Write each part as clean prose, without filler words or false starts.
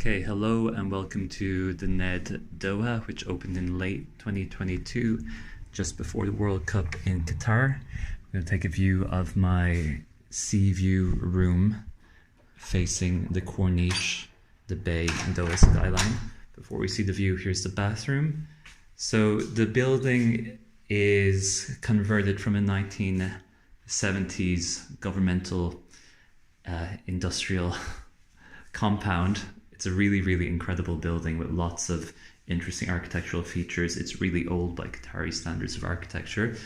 Okay, hello and welcome to the Ned Doha, which opened in late 2022, just before the World Cup in Qatar. I'm going to take a view of my sea view room facing the Corniche, the bay and Doha skyline. Before we see the view, here's the bathroom. So the building is converted from a 1970s governmental industrial compound. It's a really incredible building with lots of interesting architectural features. It's really old by Qatari standards of architecture.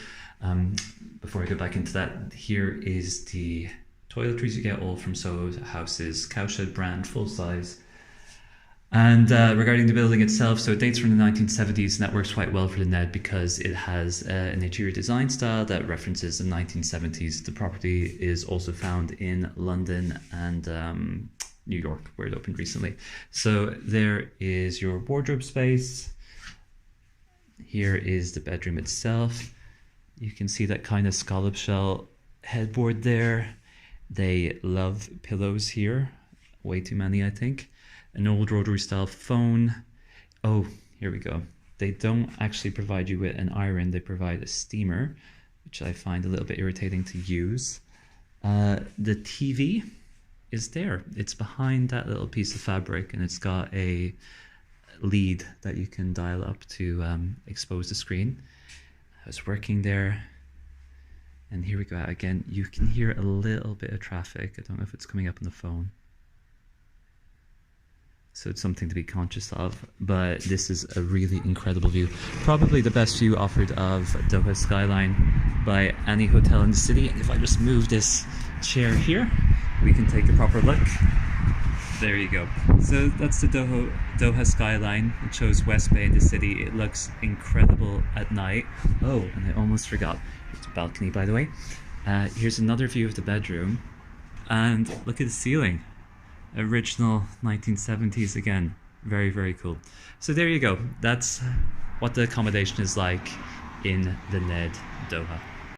Before I go back into that, here is the toiletries you get all from Soho House's Cowshed brand, full size. And regarding the building itself, so it dates from the 1970s, and that works quite well for the Ned because it has an interior design style that references the 1970s. The property is also found in London and New York, where it opened recently. So there is your wardrobe space. Here is the bedroom itself. You can see that kind of scallop shell headboard there. They love pillows here. Way too many, I think. An old rotary style phone. Oh, here we go. They don't actually provide you with an iron. They provide a steamer, which I find a little bit irritating to use. The TV is there. It's behind that little piece of fabric, and it's got a lead that you can dial up to expose the screen. I was working there, and here we go. Again, you can hear a little bit of traffic. I don't know if it's coming up on the phone, so it's something to be conscious of, but this is a really incredible view. Probably the best view offered of Doha skyline by any hotel in the city. And if I just move this chair here, we can take a proper look. There you go. So that's the Doha skyline. It shows West Bay in the city. It looks incredible at night. Oh, and I almost forgot. Here's the balcony, by the way. Here's another view of the bedroom. And look at the ceiling. Original 1970s again. Very cool. So there you go. That's what the accommodation is like in the Ned Doha.